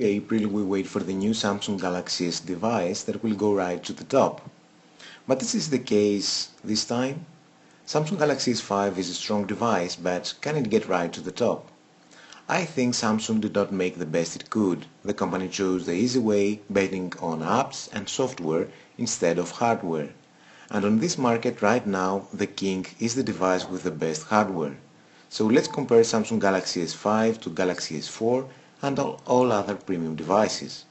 April we wait for the new Samsung Galaxy S device that will go right to the top. But this is the case this time. Samsung Galaxy S5 is a strong device, but can it get right to the top? I think Samsung did not make the best it could. The company chose the easy way, betting on apps and software instead of hardware. And on this market right now, the king is the device with the best hardware. So let's compare Samsung Galaxy S5 to Galaxy S4 and all other premium devices.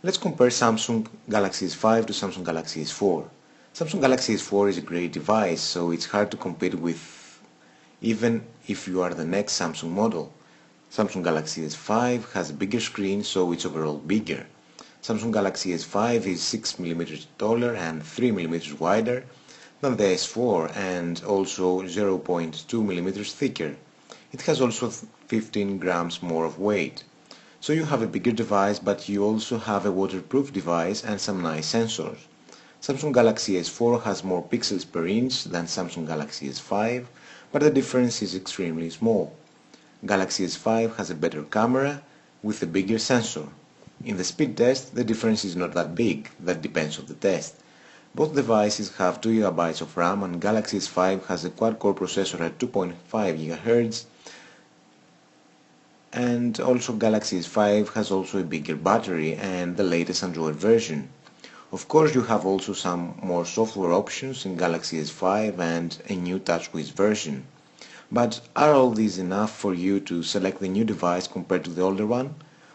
Let's compare Samsung Galaxy S5 to Samsung Galaxy S4. Samsung Galaxy S4 is a great device, so it's hard to compete with even if you are the next Samsung model. Samsung Galaxy S5 has a bigger screen, so it's overall bigger. Samsung Galaxy S5 is 6mm taller and 3mm wider than the S4 and also 0.2mm thicker. It has also 15 grams more of weight. So you have a bigger device, but you also have a waterproof device and some nice sensors. Samsung Galaxy S4 has more pixels per inch than Samsung Galaxy S5, but the difference is extremely small. Galaxy S5 has a better camera with a bigger sensor. In the speed test, the difference is not that big, that depends on the test. Both devices have 2GB of RAM and Galaxy S5 has a quad-core processor at 2.5 GHz, and also Galaxy S5 has also a bigger battery and the latest Android version. Of course you have also some more software options in Galaxy S5 and a new TouchWiz version. But are all these enough for you to select the new device compared to the older one?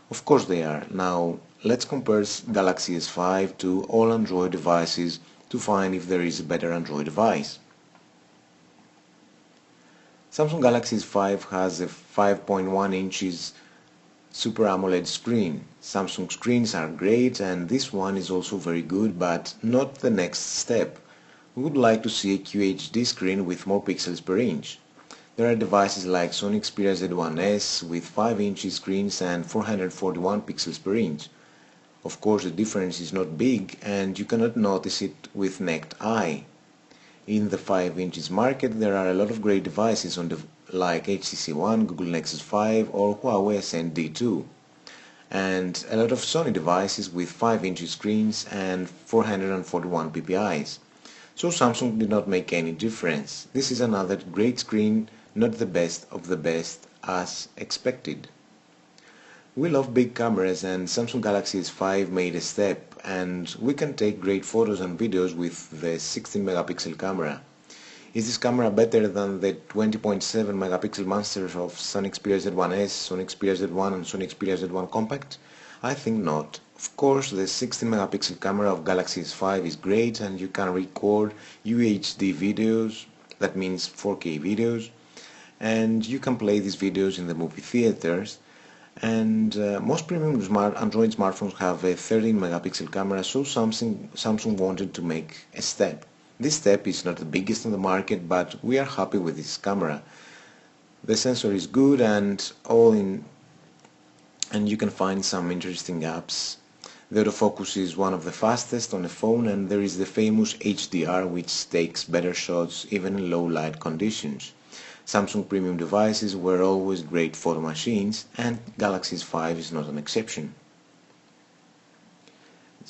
Of course they are. Now let's compare Galaxy S5 to all Android devices to find if there is a better Android device. Samsung Galaxy S5 has a 5.1 inches Super AMOLED screen. Samsung screens are great and this one is also very good, but not the next step. We would like to see a QHD screen with more pixels per inch. There are devices like Sony Xperia Z1S with 5 inches screens and 441 pixels per inch. Of course the difference is not big and you cannot notice it with naked eye. In the 5 inches market there are a lot of great devices like HTC One, Google Nexus 5 or Huawei Ascend D2, and a lot of Sony devices with 5 inches screens and 441 ppi. So Samsung did not make any difference. This is another great screen, not the best of the best as expected. We love big cameras and Samsung Galaxy S5 made a step, and we can take great photos and videos with the 16 megapixel camera. Is this camera better than the 20.7 megapixel monsters of Sony Xperia Z1S, Sony Xperia Z1 and Sony Xperia Z1 Compact? I think not. Of course the 16 megapixel camera of Galaxy S5 is great and you can record UHD videos, that means 4K videos, and you can play these videos in the movie theaters. And most premium Android smartphones have a 13 megapixel camera, so Samsung wanted to make a step. This step is not the biggest on the market, but we are happy with this camera. The sensor is good and you can find some interesting apps. The autofocus is one of the fastest on a phone, and there is the famous HDR which takes better shots even in low light conditions. Samsung premium devices were always great photo machines and Galaxy S5 is not an exception.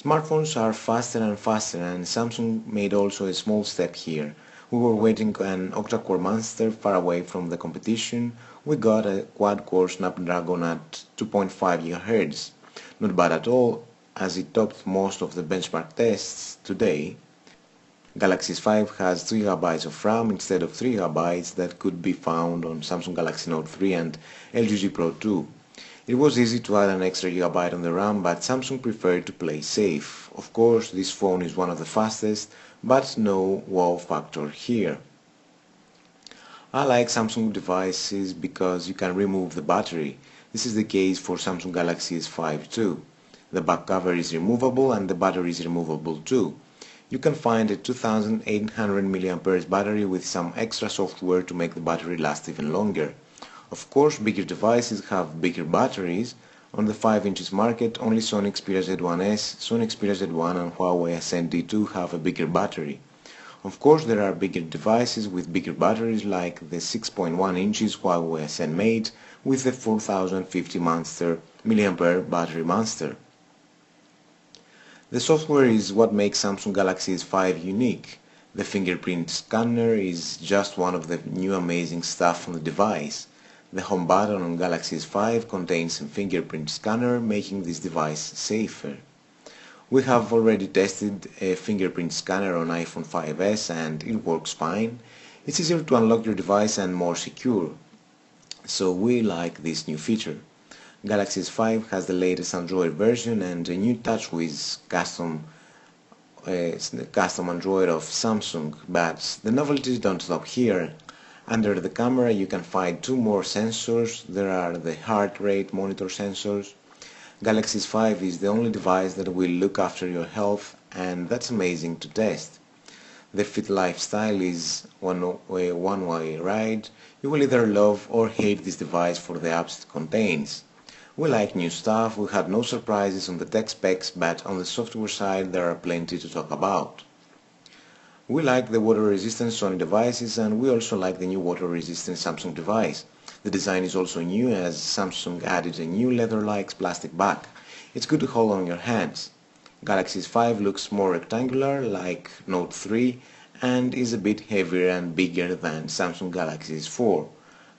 Smartphones are faster and faster and Samsung made also a small step here. We were waiting an octa-core monster far away from the competition. We got a quad-core Snapdragon at 2.5 GHz. Not bad at all, as it topped most of the benchmark tests today. Galaxy S5 has 2GB of RAM instead of 3GB that could be found on Samsung Galaxy Note 3 and LG G Pro 2. It was easy to add an extra gigabyte on the RAM, but Samsung preferred to play safe. Of course, this phone is one of the fastest, but no wow factor here. I like Samsung devices because you can remove the battery. This is the case for Samsung Galaxy S5 too. The back cover is removable and the battery is removable too. You can find a 2800 mAh battery with some extra software to make the battery last even longer. Of course, bigger devices have bigger batteries. On the 5 inches market, only Sony Xperia Z1S, Sony Xperia Z1 and Huawei Ascend D2 have a bigger battery. Of course, there are bigger devices with bigger batteries like the 6.1 inches Huawei Ascend Mate with the 4050 Monster mAh battery monster. The software is what makes Samsung Galaxy S5 unique. The fingerprint scanner is just one of the new amazing stuff on the device. The home button on Galaxy S5 contains a fingerprint scanner, making this device safer. We have already tested a fingerprint scanner on iPhone 5s and it works fine. It's easier to unlock your device and more secure. So we like this new feature. Galaxy S5 has the latest Android version and a new TouchWiz custom Android of Samsung, but the novelties don't stop here. Under the camera you can find two more sensors. There are the heart rate monitor sensors. Galaxy S5 is the only device that will look after your health, and that's amazing to test. The Fit lifestyle is one-way ride. You will either love or hate this device for the apps it contains. We like new stuff. We had no surprises on the tech specs, but on the software side there are plenty to talk about. We like the water-resistant Sony devices, and we also like the new water-resistant Samsung device. The design is also new, as Samsung added a new leather-like plastic back. It's good to hold on your hands. Galaxy S5 looks more rectangular, like Note 3, and is a bit heavier and bigger than Samsung Galaxy S4.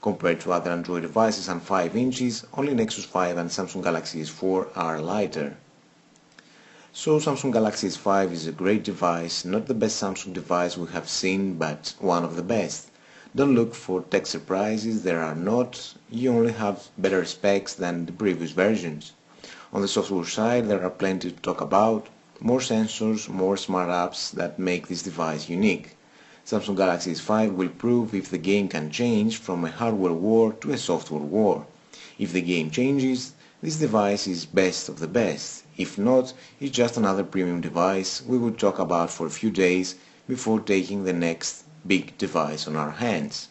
Compared to other Android devices and 5 inches, only Nexus 5 and Samsung Galaxy S4 are lighter. So Samsung Galaxy S5 is a great device, not the best Samsung device we have seen, but one of the best. Don't look for tech surprises, there are not. You only have better specs than the previous versions. On the software side there are plenty to talk about, more sensors, more smart apps that make this device unique. Samsung Galaxy S5 will prove if the game can change from a hardware war to a software war. If the game changes, this device is best of the best. If not, it's just another premium device we would talk about for a few days before taking the next big device on our hands.